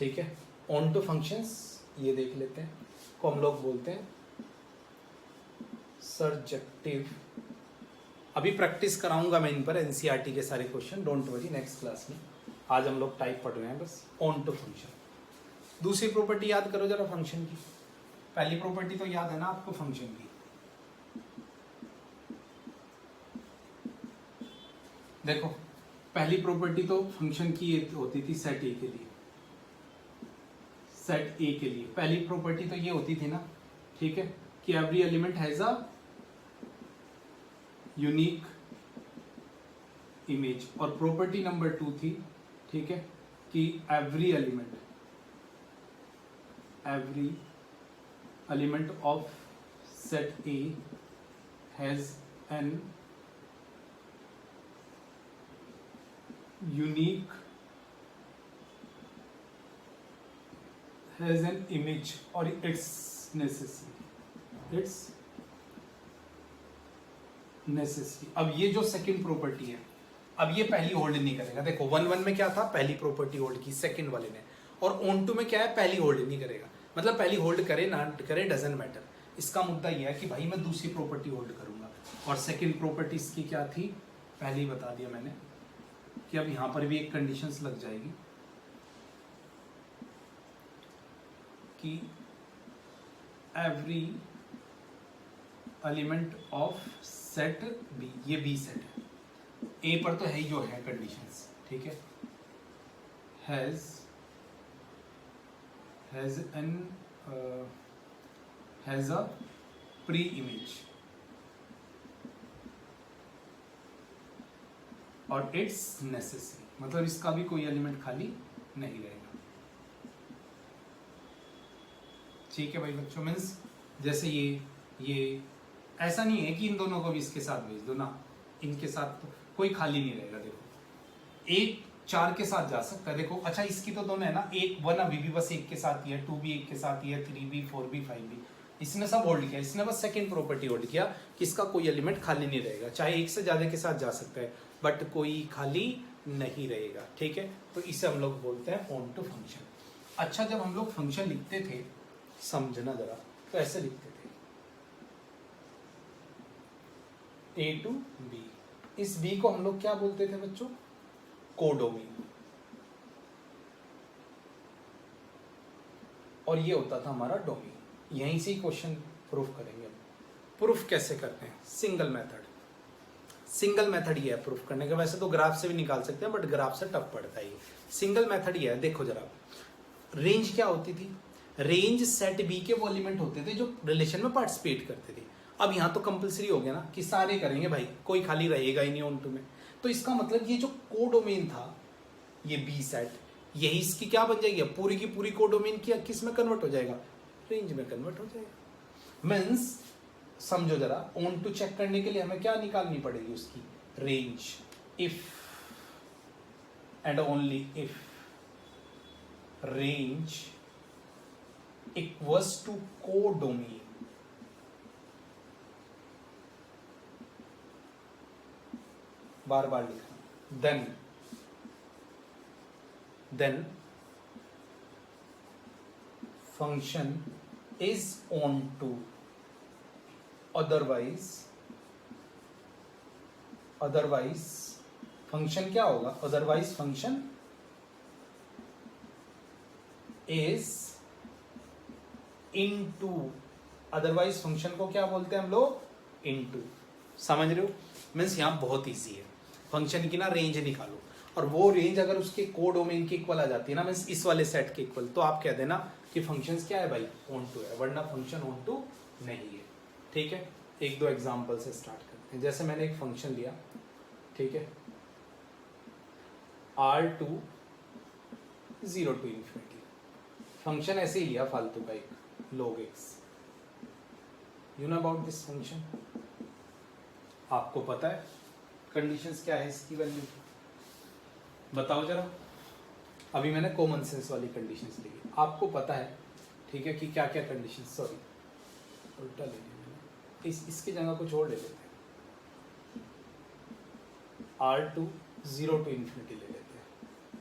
ठीक है। On two functions ये देख लेते हैं, को हम लोग बोलते हैं सर्जेक्टिव। अभी प्रैक्टिस कराऊंगा मैं इन पर, एनसीईआरटी के सारे question, don't worry, next class में। आज हम लोग टाइप पढ़ रहे हैं बस। Onto function. दूसरी प्रॉपर्टी याद करो जरा फंक्शन की। पहली प्रॉपर्टी तो याद है ना आपको फंक्शन की, देखो पहली प्रॉपर्टी तो फंक्शन की ये होती थी सेट ए के लिए, सेट ए के लिए पहली प्रॉपर्टी तो ये होती थी ना, ठीक है, कि every element has a unique image. और प्रॉपर्टी नंबर 2 थी, ठीक है, कि every element of set A has an unique has an image और इट्स नेसेसरी। अब ये जो सेकंड प्रॉपर्टी है, अब ये पहली होल्ड नहीं करेगा। देखो 1 में क्या था, पहली प्रॉपर्टी होल्ड की सेकंड वाले ने, और ऑन टू में क्या है, पहली होल्ड नहीं करेगा। मतलब पहली होल्ड करे ना करे डजंट मैटर। इसका मुद्दा यह है कि भाई मैं दूसरी प्रॉपर्टी होल्ड करूंगा। और सेकंड प्रॉपर्टी इसकी क्या थी, पहले ही बता दिया मैंने, कि अब यहां पर भी एक कंडीशंस लग जाएगी कि every element of set B, ये बी सेट है, ए पर तो है ही जो है कंडीशंस, ठीक है, हैज अ प्री इमेज और इट्स नेसेसरी। मतलब इसका भी कोई एलिमेंट खाली नहीं रहेगा। ठीक है भाई बच्चों, मीन्स जैसे ये ऐसा नहीं है कि इन दोनों को भी इसके साथ भेज दो ना, इनके साथ तो कोई खाली नहीं रहेगा। देखो एक 4 के साथ जा सकता है, देखो अच्छा इसकी तो दोनों है ना, 1 अभी भी बस 1 के साथ ही है, 2 भी 1 के साथ ही है, 3 भी 4 भी 5 भी, इसने सब होल्ड किया। इसने बस सेकंड प्रॉपर्टी होल्ड किया कि इसका कोई एलिमेंट खाली नहीं रहेगा। चाहे एक से ज्यादा के साथ जा सकता है बट कोई खाली नहीं रहेगा, ठीक है। तो इसे हम लोग बोलते हैं ऑन टू फंक्शन। अच्छा जब हम लोग फंक्शन लिखते थे, समझना जरा, तो ऐसे लिखते थे ए टू बी। इस बी को हम लोग क्या बोलते थे बच्चों, कोडोमेन। और ये होता था हमारा डोमेन। यहीं से ही क्वेश्चन प्रूफ करेंगे। प्रूफ कैसे करते हैं, सिंगल मेथड ये है प्रूफ करने का। वैसे तो ग्राफ से भी निकाल सकते हैं बट ग्राफ से टफ पड़ता है ये। सिंगल मेथड ये है, देखो जरा, रेंज क्या होती थी, रेंज सेट बी के वो एलिमेंट होते थे जो रिलेशन में पार्टिसिपेट करते थे। अब यहां तो कंपलसरी हो गया ना कि सारे करेंगे भाई, कोई खाली रहेगा ही नहीं ऑन टू में। तो इसका मतलब ये जो कोडोमेन था, ये बी सेट, यही इसकी क्या बन जाएगी, पूरी की पूरी कोडोमेन की किस में कन्वर्ट हो जाएगा, रेंज में कन्वर्ट हो जाएगा। मीन्स समझो जरा, ऑन टू चेक करने के लिए हमें क्या निकालनी पड़ेगी, उसकी range. If and only if range equals to codomain, बार बार लिखना, देन फंक्शन इज ऑन टू, अदरवाइज फंक्शन क्या होगा, otherwise function is into. Otherwise function को क्या बोलते हैं हम लोग, इनटू। समझ रहे हो, मीन्स यहां बहुत इजी है। फंक्शन की ना रेंज निकालो, और वो रेंज अगर उसके कोडोमेन के इक्वल आ जाती है ना, मीन्स इस वाले सेट के इक्वल, तो आप कह देना कि फंक्शंस क्या है भाई, ऑन टू है, वरना फंक्शन ऑन टू नहीं है। ठीक है, एक दो एग्जांपल से स्टार्ट करते हैं। जैसे मैंने एक फंक्शन लिया, ठीक है, R2 0 to infinity, फंक्शन ऐसे ही लिया फालतू का एक log x। You know about this function, आपको पता है कंडीशंस क्या है इसकी वैल्यू, बताओ जरा। अभी मैंने कॉमन सेंस वाली कंडीशंस ली, आपको पता है, ठीक है, कि क्या क्या कंडीशन, सॉरी उल्टा ले लिया मैंने, इसकी जगह कुछ और ले लेते हैं, R2 0 to infinity ले लेते हैं,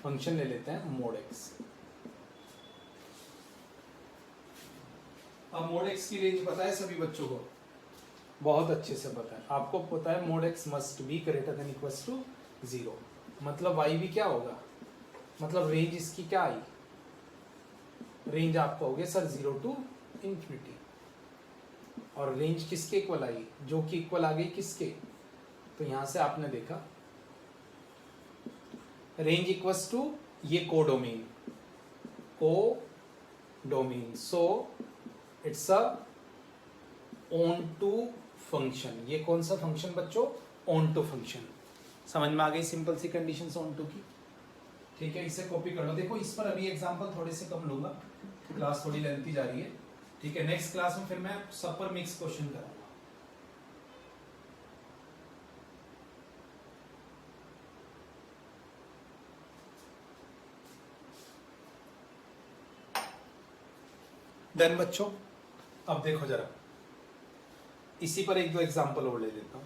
फंक्शन ले लेते हैं mod x। अब मोड एक्स की रेंज पता है सभी बच्चों को, बहुत अच्छे से पता है आपको, पता है mod x must be greater than equals to 0, मतलब वाई भी क्या होगा, मतलब रेंज इसकी क्या आई, रेंज आपका हो गया सर 0 टू इंफिनिटी, और रेंज किसके इक्वल आई, जो कि इक्वल आ गई किसके, तो यहां से आपने देखा रेंज इक्वल्स टू ये codomain, codomain, so it's a onto function, ये कौन सा फंक्शन बच्चों, ऑन टू फंक्शन, समझ में आ गई सिंपल सी कंडीशन ऑन टू की, ठीक है, इसे कॉपी कर लो। देखो इस पर अभी एग्जांपल थोड़े से कम लूंगा, क्लास थोड़ी लेंथी जा रही है, ठीक है, नेक्स्ट क्लास में फिर मैं सब पर मिक्स क्वेश्चन कराऊंगा। देन बच्चों अब देखो जरा, इसी पर एक दो एग्जांपल और ले लेता हूं।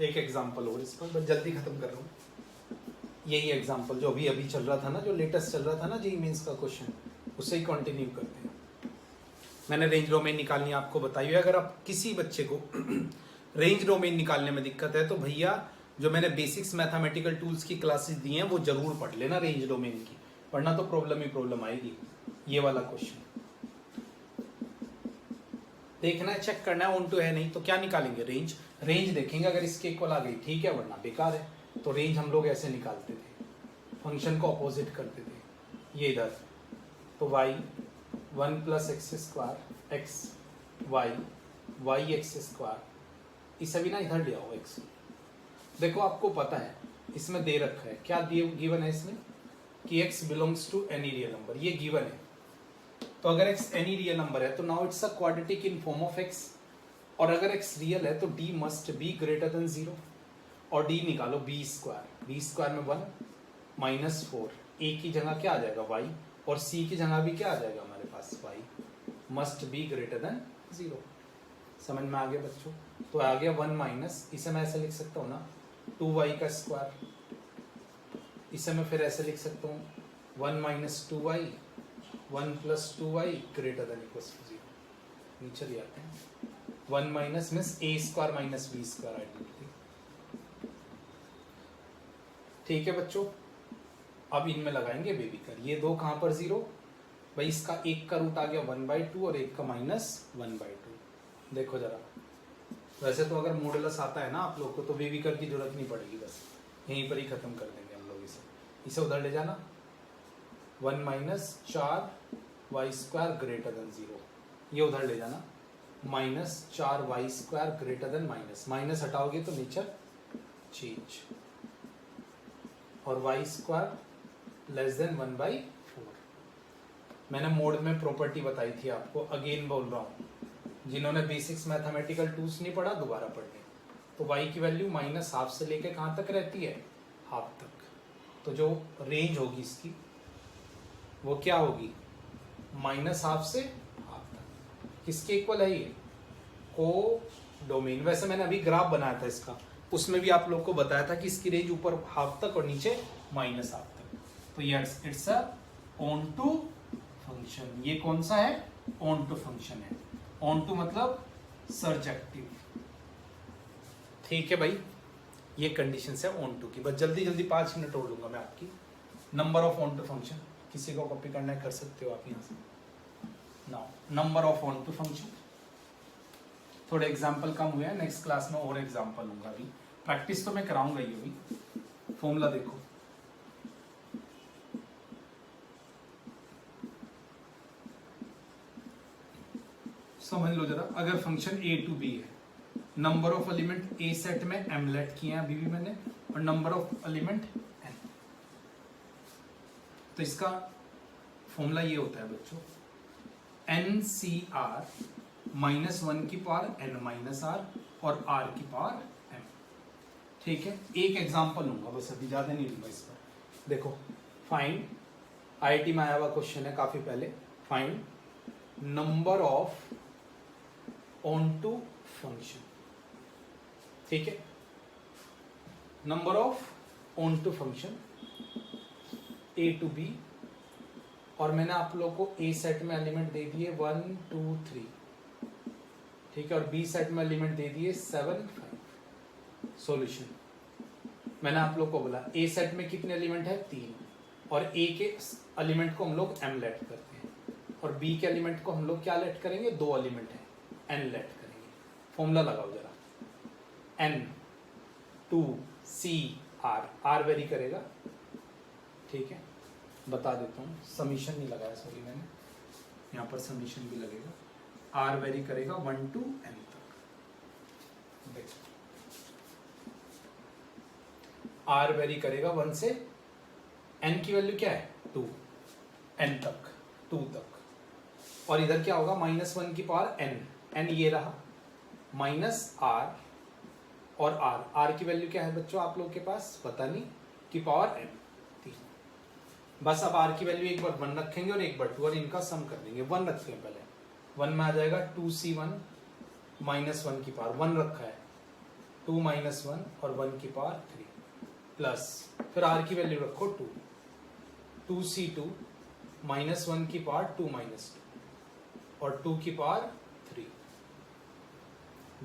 एक एग्जांपल और इस पर, बस जल्दी खत्म कर रहा हूं। यही एग्जांपल जो अभी अभी चल रहा था ना, जो लेटेस्ट चल रहा था ना जेईई मेंस का क्वेश्चन, उससे ही कंटिन्यू करते हैं। मैंने रेंज डोमेन निकालनी आपको बताई है, अगर आप किसी बच्चे को रेंज डोमेन निकालने में दिक्कत है तो भैया जो मैंने बेसिक्स मैथमेटिकल टूल्स की क्लासेस दी हैं वो जरूर पढ़ लेना रेंज डोमेन की, वरना तो प्रॉब्लम ही प्रॉब्लम आएगी। ये वाला क्वेश्चन देखना है, चेक करना है ऑन टू है नहीं तो क्या निकालेंगे, रेंज, रेंज देखेंगे अगर इसके इक्वल आ गई ठीक है, वरना बेकार है। तो रेंज हम लोग ऐसे निकालते थे, फंक्शन को अपोजिट करते थे, ये इधर तो y 1 plus x square x y x square, इसे भी ना इधर ले आओ एक्स। देखो आपको पता है इसमें दे रखा है, क्या गिवन है इसमें कि x belongs to any real number, ये गिवन है। तो अगर x एनी रियल नंबर है तो now it's a quadratic in form of x, और अगर x रियल है तो d must be greater than 0, और d निकालो b स्क्वायर में 1 माइनस 4, a की जगह क्या आ जाएगा y, और c की जगह भी क्या आ जाएगा हमारे पास y, must be greater than 0। समझ में आ गया बच्चों, तो आ गया 1 माइनस, इसे मैं ऐसे लिख सकता हूँ ना 2y का स्क्वायर, इसे मैं फिर ऐसे लिख सकता हूँ 1 minus 2y 1 plus 2y greater than equals to 0, नीचे ले आते हैं 1 minus means a square minus b square identity, ठीक है बच्चों। अब इनमें लगाएंगे बेबी कर, ये दो कहां पर 0, भाई इसका एक का रूट आ गया 1/2 और एक का माइनस 1/2। देखो जरा, वैसे तो अगर मॉडुलस आता है ना आप लोग को तो बेबी कर की जरूरत नहीं पड़ेगी, बस यहीं पर ही खत्म कर देंगे हम लोग इसे उधर ले जाना 1 minus 4y square greater than 0, ये उधर ले जाना minus 4y square greater than minus हटाओगे तो नेचर चेंज, और y स्क्वायर लेस देन 1/4। मैंने मोड में प्रॉपर्टी बताई थी आपको, अगेन बोल रहा हूँ, जिन्होंने बेसिक्स मैथमेटिकल टूल्स नहीं पढ़ा दोबारा पढ़ने, तो y की वैल्यू माइनस हाफ से लेके कहाँ तक रहती है, हाफ तक, तो जो रेंज होगी इसकी वो क्या होगी, माइनस हाफ से हाफ तक। किसके इक्वल है ये, को डोमेन। वैसे मैंने अभी ग्राफ बनाया था इसका, उसमें भी आप लोग को बताया था कि इसकी रेंज ऊपर हाफ तक और नीचे माइनस हाफ तक, तो ये it's a onto function. ये कौन सा है, ऑन टू फंक्शन है, ऑन टू मतलब सर्जेक्टिव, ठीक है भाई, ये कंडीशन है ऑन टू की। बस जल्दी जल्दी 5 मिनट और लूंगा मैं आपकी। Number of onto function, किसी को कॉपी करना है कर सकते हो आप यहाँ से। Now number of onto function, थोड़े एग्जाम्पल कम हुए हैं, नेक्स्ट क्लास में और एग्जाम्पल लूंगा, अभी प्रैक्टिस तो मैं कराऊंगा ही। अभी फॉर्मूला देखो, समझ लो जरा, अगर फंक्शन a टू b है, number of element a set में m लेट किए हैं अभी भी मैंने, और नंबर ऑफ एलिमेंट n, तो इसका फॉर्मूला ये होता है बच्चों, NCR -1 की पावर n माइनस r और r की पावर m, ठीक है। एक एग्जांपल लूंगा बस, अभी ज्यादा नहीं लूंगा इस पर। देखो फाइंड, IIT में आया हुआ क्वेश्चन है काफी पहले, find number of onto function, ठीक है, number of onto function A to B, और मैंने आप लोग को ए सेट में एलिमेंट दे दिए 1 2 3, ठीक है, और बी सेट में एलिमेंट दे दिए 7 5। सॉल्यूशन मैंने आप लोग को बोला ए सेट में कितने एलिमेंट है 3, और ए के एलिमेंट को हम लोग m लेट करते हैं, और बी के एलिमेंट को हम लोग क्या लेट करेंगे, 2 एलिमेंट है n लेट करेंगे। फॉर्मूला लगाओ जरा, n 2 c r वेरी करेगा, ठीक है, बता देता हूँ, समीशन नहीं लगाया सॉरी मैंने, यहाँ पर समीशन भी लगेगा, r वेरी करेगा 1 to n तक। देखो r वेरी करेगा 1 से n की वैल्यू क्या है 2, n तक 2 तक, और इधर क्या होगा -1 की पावर n ये रहा माइनस r, और r की वैल्यू क्या है बच्चों आप लोग के पास पता नहीं, की पावर n 3। बस अब r की वैल्यू एक बार 1 रखेंगे और एक बार 2, और इनका सम कर देंगे। 1 रखेंगे पहले, 1 में आ जाएगा 2c1 -1 की पावर 1 रखा है, 2 - 1 और 1 की पावर 3 प्लस, फिर r की वैल्यू रखो 2, 2c2 -1 की पावर 2 - 2 और 2 की पावर 3।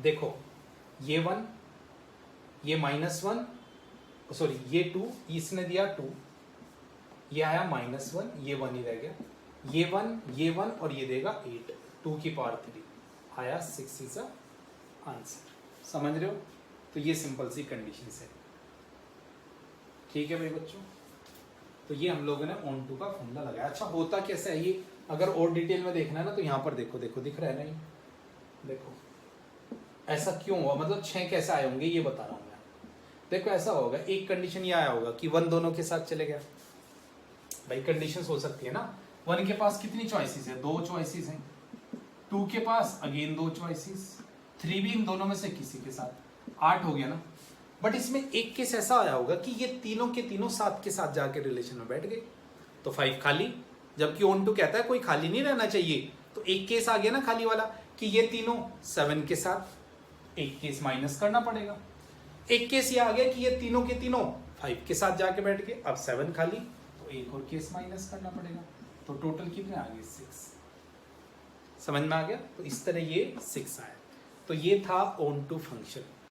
देखो ये 1 ये -1 सॉरी ये 2, इसने दिया 2, ये आया -1, ये 1 ही रह गया, ये 1 और ये देगा 8, 2 की पावर 3 आया 6 इज आंसर। समझ रहे हो? तो ये सिंपल सी कंडीशन है, ठीक है भाई बच्चों। तो ये हम लोगों ने ऑन टू का फॉर्मूला लगाया। अच्छा होता कैसे है ये, अगर और डिटेल में देखना है ना तो यहाँ पर देखो, देखो दिख रहा है ना ये, देखो ऐसा क्यों हुआ, मतलब 6 कैसे आए होंगे ये बता रहा हूँ मैं। देखो ऐसा होगा, एक कंडीशन ये आया होगा कि 1 दोनों के साथ चले गया, भाई कंडीशन हो सकती है ना, 1 के पास कितनी चॉइसेस है, 2 चॉइसेस हैं, 2 के पास अगेन 2 चॉइसेस, 3 भी इन दोनों में से किसी के साथ, 8 हो गया ना। बट इसमें एक केस ऐसा आया होगा कि ये तीनों के तीनों 7 के साथ जाके रिलेशन में बैठ गए, तो 5 खाली, जबकि ऑन टू कहता है कोई खाली नहीं रहना चाहिए। तो एक केस आ गया ना खाली वाला कि ये तीनों 7 के साथ, एक केस माइनस करना पड़ेगा। एक केस ये आ गया कि ये तीनों के तीनों 5 के साथ जाके बैठ गए, अब 7 खाली, तो एक और केस माइनस करना पड़ेगा, तो टोटल कितने आ गए 6। समझ में आ गया? तो इस तरह ये 6 आया। तो ये था ऑन टू फंक्शन।